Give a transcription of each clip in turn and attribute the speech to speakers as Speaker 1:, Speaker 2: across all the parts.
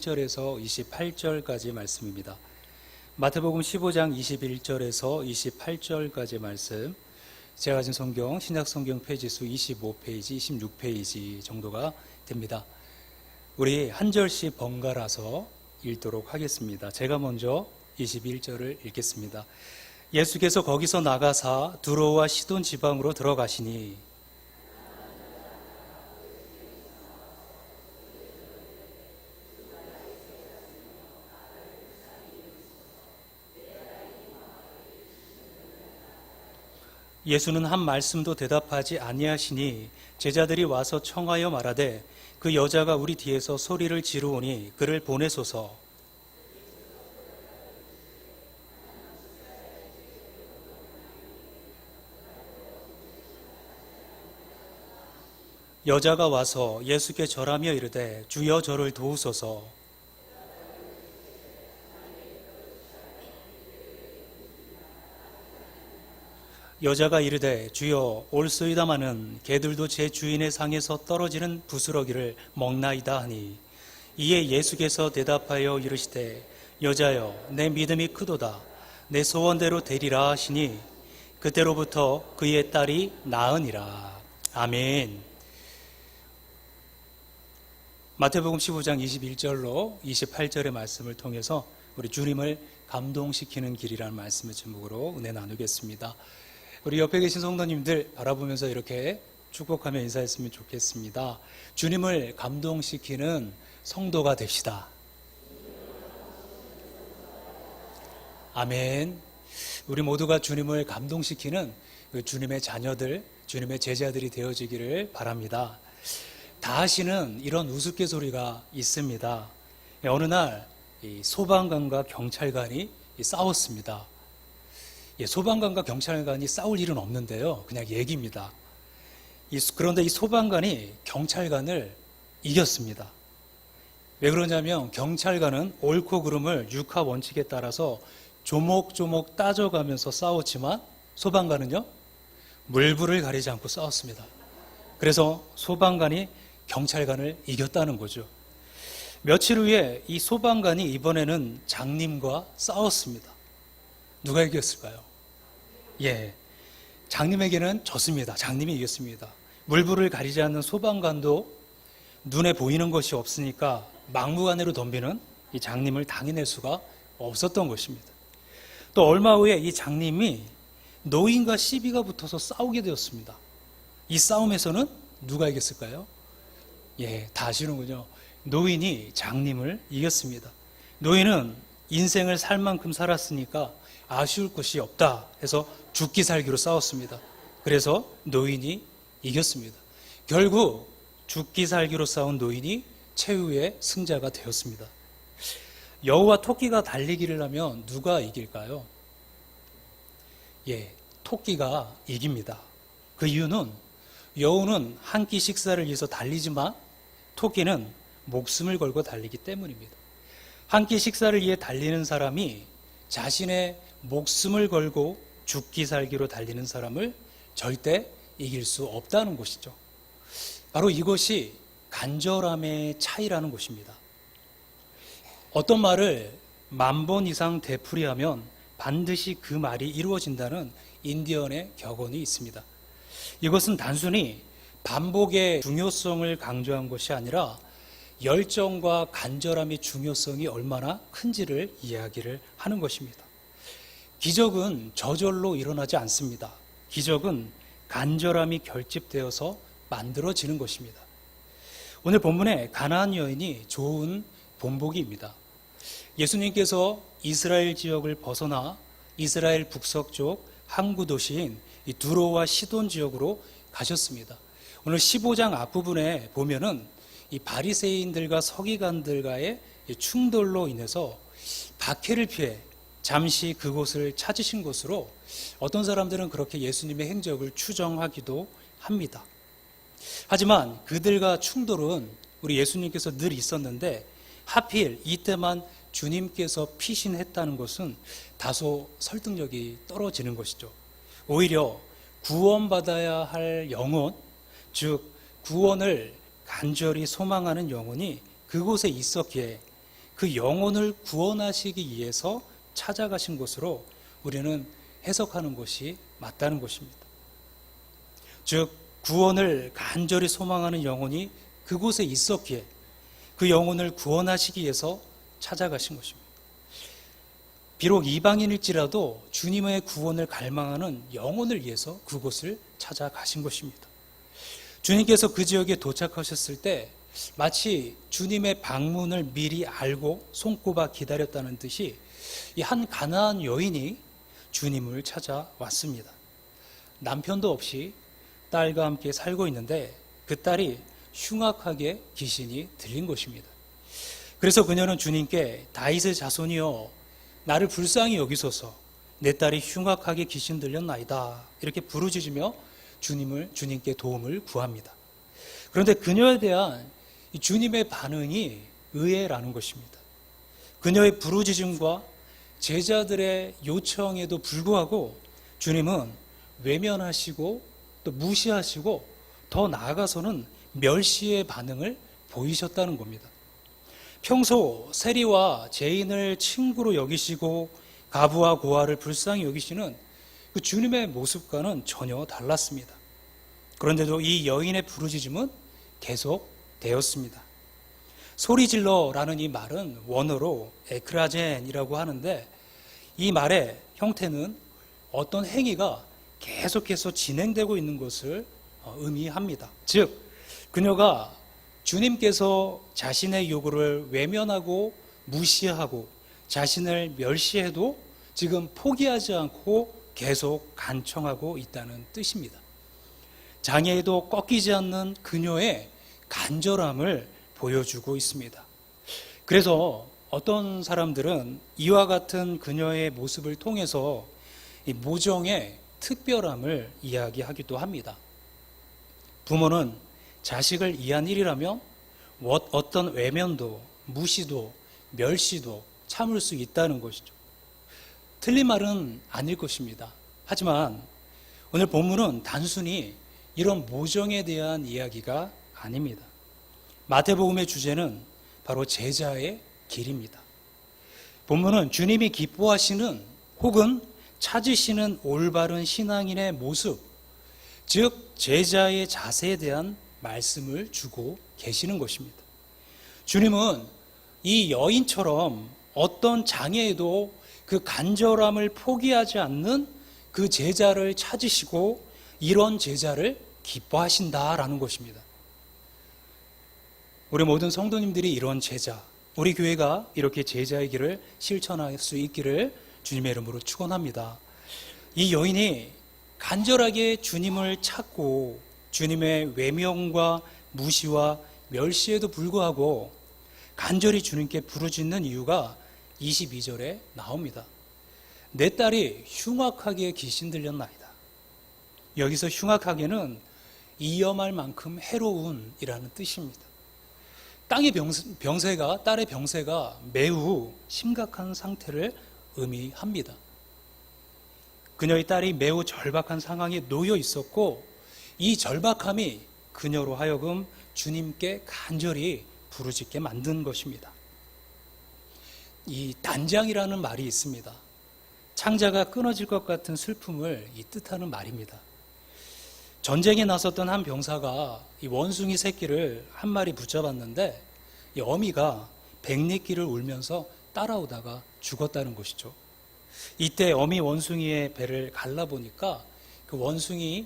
Speaker 1: 21절에서 28절까지 말씀입니다. 마태복음 15장 21절에서 28절까지 말씀, 제가 가진 성경 신약성경 페이지수 25페이지, 26페이지 정도가 됩니다. 우리 한 절씩 번갈아서 읽도록 하겠습니다. 제가 먼저 21절을 읽겠습니다. 예수께서 거기서 나가사 두로와 시돈 지방으로 들어가시니 예수는 한 말씀도 대답하지 아니하시니 제자들이 와서 청하여 말하되 그 여자가 우리 뒤에서 소리를 지르오니 그를 보내소서. 여자가 와서 예수께 절하며 이르되 주여 저를 도우소서. 여자가 이르되 주여 올소이다마는 개들도 제 주인의 상에서 떨어지는 부스러기를 먹나이다 하니 이에 예수께서 대답하여 이르시되 여자여 내 믿음이 크도다 내 소원대로 되리라 하시니 그때로부터 그의 딸이 나으니라. 아멘. 마태복음 15장 21절로 28절의 말씀을 통해서 우리 주님을 감동시키는 길이라는 말씀의 제목으로 은혜 나누겠습니다. 우리 옆에 계신 성도님들 바라보면서 이렇게 축복하며 인사했으면 좋겠습니다. 주님을 감동시키는 성도가 됩시다. 아멘. 우리 모두가 주님을 감동시키는 주님의 자녀들, 주님의 제자들이 되어지기를 바랍니다. 다하시는 이런 우스갯소리가 있습니다. 어느 날 소방관과 경찰관이 싸웠습니다. 소방관과 경찰관이 싸울 일은 없는데요, 그냥 얘기입니다. 그런데 이 소방관이 경찰관을 이겼습니다. 왜 그러냐면 경찰관은 옳고 그름을 육하 원칙에 따라서 조목조목 따져가면서 싸웠지만 소방관은요, 물불을 가리지 않고 싸웠습니다. 그래서 소방관이 경찰관을 이겼다는 거죠. 며칠 후에 이 소방관이 이번에는 장님과 싸웠습니다. 누가 이겼을까요? 장님에게는 졌습니다. 장님이 이겼습니다. 물불을 가리지 않는 소방관도 눈에 보이는 것이 없으니까 막무가내로 덤비는 이 장님을 당해낼 수가 없었던 것입니다. 또 얼마 후에 이 장님이 노인과 시비가 붙어서 싸우게 되었습니다. 이 싸움에서는 누가 이겼을까요? 다 아시는군요. 노인이 장님을 이겼습니다. 노인은 인생을 살 만큼 살았으니까 아쉬울 것이 없다 해서 죽기 살기로 싸웠습니다. 그래서 노인이 이겼습니다. 결국 죽기 살기로 싸운 노인이 최후의 승자가 되었습니다. 여우와 토끼가 달리기를 하면 누가 이길까요? 토끼가 이깁니다. 그 이유는 여우는 한 끼 식사를 위해서 달리지만 토끼는 목숨을 걸고 달리기 때문입니다. 한 끼 식사를 위해 달리는 사람이 자신의 목숨을 걸고 죽기 살기로 달리는 사람을 절대 이길 수 없다는 것이죠. 바로 이것이 간절함의 차이라는 것입니다. 어떤 말을 10,000번 이상 되풀이하면 반드시 그 말이 이루어진다는 인디언의 격언이 있습니다. 이것은 단순히 반복의 중요성을 강조한 것이 아니라 열정과 간절함의 중요성이 얼마나 큰지를 이야기를 하는 것입니다. 기적은 저절로 일어나지 않습니다. 기적은 간절함이 결집되어서 만들어지는 것입니다. 오늘 본문에 가나안 여인이 좋은 본보기입니다. 예수님께서 이스라엘 지역을 벗어나 이스라엘 북서쪽 항구 도시인 이 두로와 시돈 지역으로 가셨습니다. 오늘 15장 앞부분에 보면은 이 바리새인들과 서기관들과의 충돌로 인해서 박해를 피해 잠시 그곳을 찾으신 것으로 어떤 사람들은 그렇게 예수님의 행적을 추정하기도 합니다. 하지만 그들과 충돌은 우리 예수님께서 늘 있었는데 하필 이때만 주님께서 피신했다는 것은 다소 설득력이 떨어지는 것이죠. 오히려 구원받아야 할 영혼, 즉 구원을 간절히 소망하는 영혼이 그곳에 있었기에 그 영혼을 구원하시기 위해서 찾아가신 것으로 우리는 해석하는 것이 맞다는 것입니다. 즉 구원을 간절히 소망하는 영혼이 그곳에 있었기에 그 영혼을 구원하시기 위해서 찾아가신 것입니다. 비록 이방인일지라도 주님의 구원을 갈망하는 영혼을 위해서 그곳을 찾아가신 것입니다. 주님께서 그 지역에 도착하셨을 때 마치 주님의 방문을 미리 알고 손꼽아 기다렸다는 듯이 이 한 가나안 여인이 주님을 찾아왔습니다. 남편도 없이 딸과 함께 살고 있는데 그 딸이 흉악하게 귀신이 들린 것입니다. 그래서 그녀는 주님께 다윗의 자손이여 나를 불쌍히 여기소서 내 딸이 흉악하게 귀신 들렸나이다 이렇게 부르짖으며 주님께 도움을 구합니다. 그런데 그녀에 대한 주님의 반응이 의외라는 것입니다. 그녀의 부르짖음과 제자들의 요청에도 불구하고 주님은 외면하시고 또 무시하시고 더 나아가서는 멸시의 반응을 보이셨다는 겁니다. 평소 세리와 죄인을 친구로 여기시고 가부와 고아를 불쌍히 여기시는 그 주님의 모습과는 전혀 달랐습니다. 그런데도 이 여인의 부르짖음은 계속되었습니다. 소리질러라는 이 말은 원어로 에크라젠이라고 하는데 이 말의 형태는 어떤 행위가 계속해서 진행되고 있는 것을 의미합니다. 즉 그녀가 주님께서 자신의 요구를 외면하고 무시하고 자신을 멸시해도 지금 포기하지 않고 계속 간청하고 있다는 뜻입니다. 장애에도 꺾이지 않는 그녀의 간절함을 보여주고 있습니다. 그래서 어떤 사람들은 이와 같은 그녀의 모습을 통해서 이 모정의 특별함을 이야기하기도 합니다. 부모는 자식을 위한 일이라면 어떤 외면도 무시도 멸시도 참을 수 있다는 것이죠. 틀린 말은 아닐 것입니다. 하지만 오늘 본문은 단순히 이런 모정에 대한 이야기가 아닙니다. 마태복음의 주제는 바로 제자의 길입니다. 본문은 주님이 기뻐하시는 혹은 찾으시는 올바른 신앙인의 모습, 즉 제자의 자세에 대한 말씀을 주고 계시는 것입니다. 주님은 이 여인처럼 어떤 장애에도 그 간절함을 포기하지 않는 그 제자를 찾으시고 이런 제자를 기뻐하신다라는 것입니다. 우리 모든 성도님들이 이런 제자, 우리 교회가 이렇게 제자의 길을 실천할 수 있기를 주님의 이름으로 축원합니다. 이 여인이 간절하게 주님을 찾고 주님의 외면과 무시와 멸시에도 불구하고 간절히 주님께 부르짖는 이유가 22절에 나옵니다. 내 딸이 흉악하게 귀신 들렸나이다. 여기서 흉악하게는 위험할 만큼 해로운이라는 뜻입니다. 딸의 병세가 매우 심각한 상태를 의미합니다. 그녀의 딸이 매우 절박한 상황에 놓여 있었고 이 절박함이 그녀로 하여금 주님께 간절히 부르짖게 만든 것입니다. 이 단장이라는 말이 있습니다. 창자가 끊어질 것 같은 슬픔을 뜻하는 말입니다. 전쟁에 나섰던 한 병사가 이 원숭이 새끼를 한 마리 붙잡았는데 이 어미가 백리끼를 울면서 따라오다가 죽었다는 것이죠. 이때 어미 원숭이의 배를 갈라보니까 그 원숭이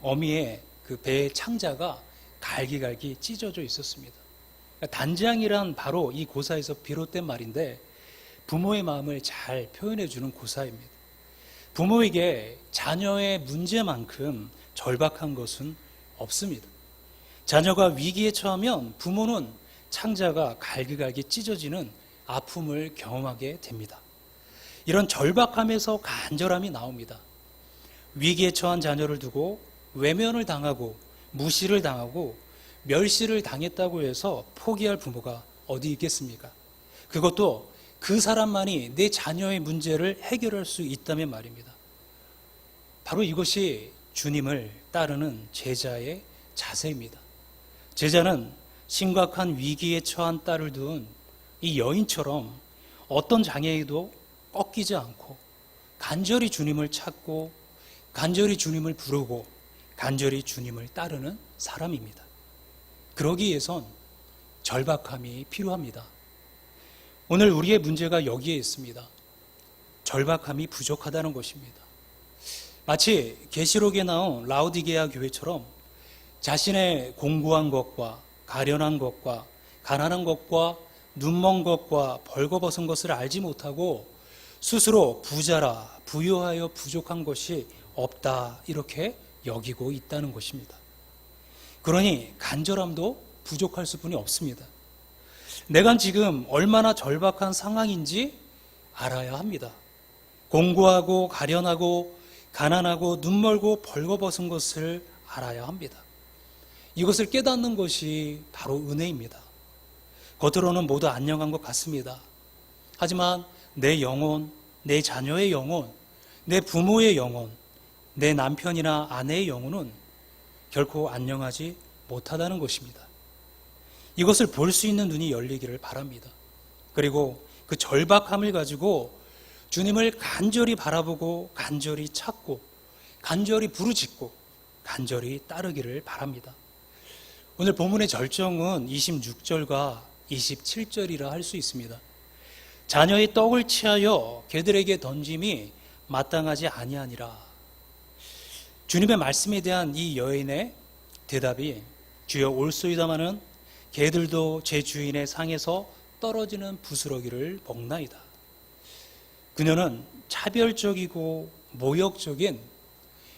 Speaker 1: 어미의 그 배의 창자가 갈기갈기 찢어져 있었습니다. 단장이란 바로 이 고사에서 비롯된 말인데 부모의 마음을 잘 표현해주는 고사입니다. 부모에게 자녀의 문제만큼 절박한 것은 없습니다. 자녀가 위기에 처하면 부모는 창자가 갈기갈기 찢어지는 아픔을 경험하게 됩니다. 이런 절박함에서 간절함이 나옵니다. 위기에 처한 자녀를 두고 외면을 당하고 무시를 당하고 멸시를 당했다고 해서 포기할 부모가 어디 있겠습니까? 그것도 그 사람만이 내 자녀의 문제를 해결할 수 있다면 말입니다. 바로 이것이 주님을 따르는 제자의 자세입니다. 제자는 심각한 위기에 처한 딸을 둔 이 여인처럼 어떤 장애에도 꺾이지 않고 간절히 주님을 찾고 간절히 주님을 부르고 간절히 주님을 따르는 사람입니다. 그러기 위해선 절박함이 필요합니다. 오늘 우리의 문제가 여기에 있습니다. 절박함이 부족하다는 것입니다. 마치 계시록에 나온 라오디게아 교회처럼 자신의 공고한 것과 가련한 것과 가난한 것과 눈먼 것과 벌거벗은 것을 알지 못하고 스스로 부자라 부유하여 부족한 것이 없다 이렇게 여기고 있다는 것입니다. 그러니 간절함도 부족할 수뿐이 없습니다. 내가 지금 얼마나 절박한 상황인지 알아야 합니다. 공고하고 가련하고 가난하고 눈멀고 벌거벗은 것을 알아야 합니다. 이것을 깨닫는 것이 바로 은혜입니다. 겉으로는 모두 안녕한 것 같습니다. 하지만 내 영혼, 내 자녀의 영혼, 내 부모의 영혼, 내 남편이나 아내의 영혼은 결코 안녕하지 못하다는 것입니다. 이것을 볼 수 있는 눈이 열리기를 바랍니다. 그리고 그 절박함을 가지고 주님을 간절히 바라보고 간절히 찾고 간절히 부르짖고 간절히 따르기를 바랍니다. 오늘 본문의 절정은 26절과 27절이라 할 수 있습니다. 자녀의 떡을 취하여 개들에게 던짐이 마땅하지 아니하니라. 주님의 말씀에 대한 이 여인의 대답이 주여 올소이다마는 개들도 제 주인의 상에서 떨어지는 부스러기를 먹나이다. 그녀는 차별적이고 모욕적인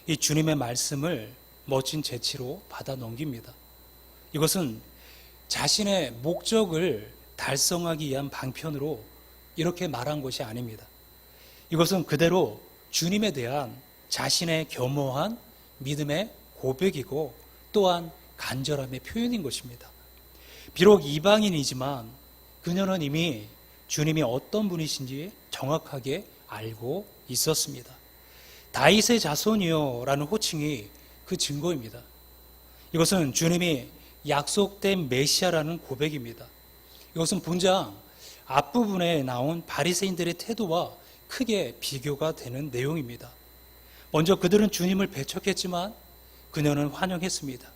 Speaker 1: 이 주님의 말씀을 멋진 재치로 받아 넘깁니다. 이것은 자신의 목적을 달성하기 위한 방편으로 이렇게 말한 것이 아닙니다. 이것은 그대로 주님에 대한 자신의 겸허한 믿음의 고백이고 또한 간절함의 표현인 것입니다. 비록 이방인이지만 그녀는 이미 주님이 어떤 분이신지 정확하게 알고 있었습니다. 다윗의 자손이요 라는 호칭이 그 증거입니다. 이것은 주님이 약속된 메시아라는 고백입니다. 이것은 본장 앞부분에 나온 바리새인들의 태도와 크게 비교가 되는 내용입니다. 먼저 그들은 주님을 배척했지만 그녀는 환영했습니다.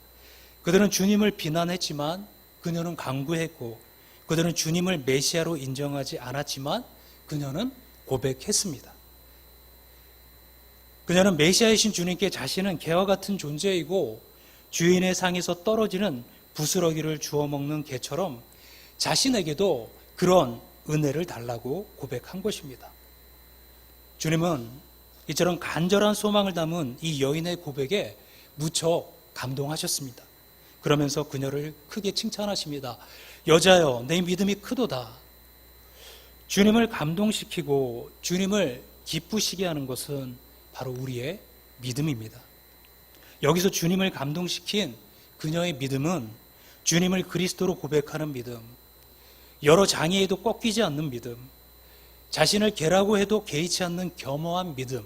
Speaker 1: 그들은 주님을 비난했지만 그녀는 강구했고 그들은 주님을 메시아로 인정하지 않았지만 그녀는 고백했습니다. 그녀는 메시아이신 주님께 자신은 개와 같은 존재이고 주인의 상에서 떨어지는 부스러기를 주워 먹는 개처럼 자신에게도 그런 은혜를 달라고 고백한 것입니다. 주님은 이처럼 간절한 소망을 담은 이 여인의 고백에 무척 감동하셨습니다. 그러면서 그녀를 크게 칭찬하십니다. 여자여, 내 믿음이 크도다. 주님을 감동시키고 주님을 기쁘시게 하는 것은 바로 우리의 믿음입니다. 여기서 주님을 감동시킨 그녀의 믿음은 주님을 그리스도로 고백하는 믿음, 여러 장애에도 꺾이지 않는 믿음, 자신을 개라고 해도 개의치 않는 겸허한 믿음,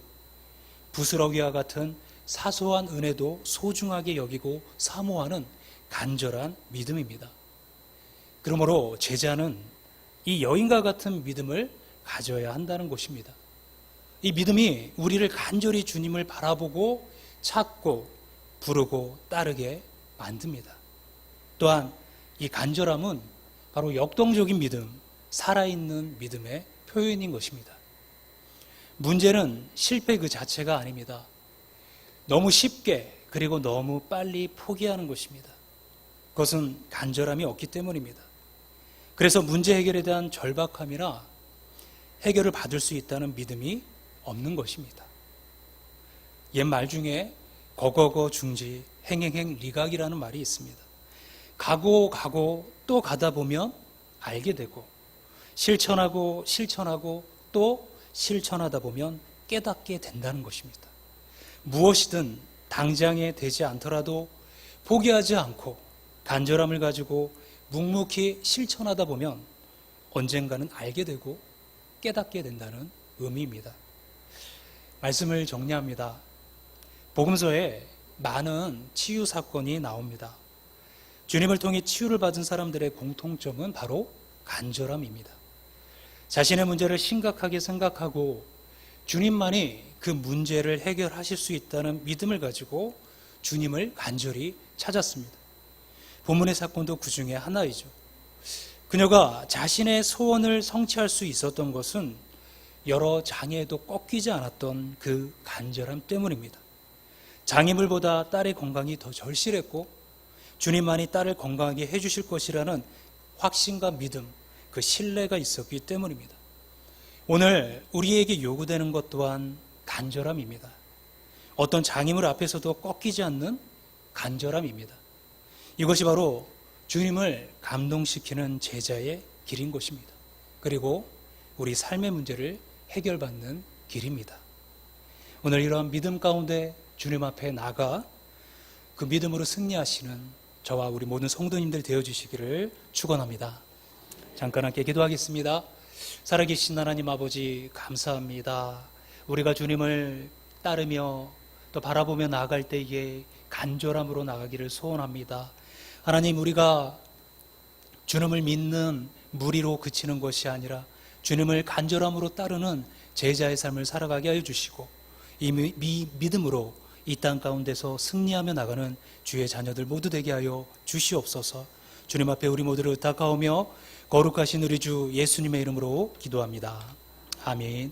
Speaker 1: 부스러기와 같은 사소한 은혜도 소중하게 여기고 사모하는 간절한 믿음입니다. 그러므로 제자는 이 여인과 같은 믿음을 가져야 한다는 것입니다. 이 믿음이 우리를 간절히 주님을 바라보고 찾고 부르고 따르게 만듭니다. 또한 이 간절함은 바로 역동적인 믿음, 살아있는 믿음의 표현인 것입니다. 문제는 실패 그 자체가 아닙니다. 너무 쉽게 그리고 너무 빨리 포기하는 것입니다. 그것은 간절함이 없기 때문입니다. 그래서 문제 해결에 대한 절박함이나 해결을 받을 수 있다는 믿음이 없는 것입니다. 옛말 중에 거거거 중지 행행행 리각이라는 말이 있습니다. 가고 또 가다 보면 알게 되고 실천하고 또 실천하다 보면 깨닫게 된다는 것입니다. 무엇이든 당장에 되지 않더라도 포기하지 않고 간절함을 가지고 묵묵히 실천하다 보면 언젠가는 알게 되고 깨닫게 된다는 의미입니다. 말씀을 정리합니다. 복음서에 많은 치유 사건이 나옵니다. 주님을 통해 치유를 받은 사람들의 공통점은 바로 간절함입니다. 자신의 문제를 심각하게 생각하고 주님만이 그 문제를 해결하실 수 있다는 믿음을 가지고 주님을 간절히 찾았습니다. 본문의 사건도 그 중에 하나이죠. 그녀가 자신의 소원을 성취할 수 있었던 것은 여러 장애에도 꺾이지 않았던 그 간절함 때문입니다. 장애물보다 딸의 건강이 더 절실했고 주님만이 딸을 건강하게 해주실 것이라는 확신과 믿음, 그 신뢰가 있었기 때문입니다. 오늘 우리에게 요구되는 것 또한 간절함입니다. 어떤 장애물 앞에서도 꺾이지 않는 간절함입니다. 이것이 바로 주님을 감동시키는 제자의 길인 것입니다. 그리고 우리 삶의 문제를 해결받는 길입니다. 오늘 이러한 믿음 가운데 주님 앞에 나가 그 믿음으로 승리하시는 저와 우리 모든 성도님들 되어주시기를 축원합니다. 잠깐 함께 기도하겠습니다. 살아계신 하나님 아버지 감사합니다. 우리가 주님을 따르며 또 바라보며 나아갈 때에 간절함으로 나가기를 소원합니다. 하나님, 우리가 주님을 믿는 무리로 그치는 것이 아니라 주님을 간절함으로 따르는 제자의 삶을 살아가게 하여 주시고 이 믿음으로 이 땅 가운데서 승리하며 나가는 주의 자녀들 모두 되게 하여 주시옵소서. 주님 앞에 우리 모두를 의탁하오며 거룩하신 우리 주 예수님의 이름으로 기도합니다. 아멘.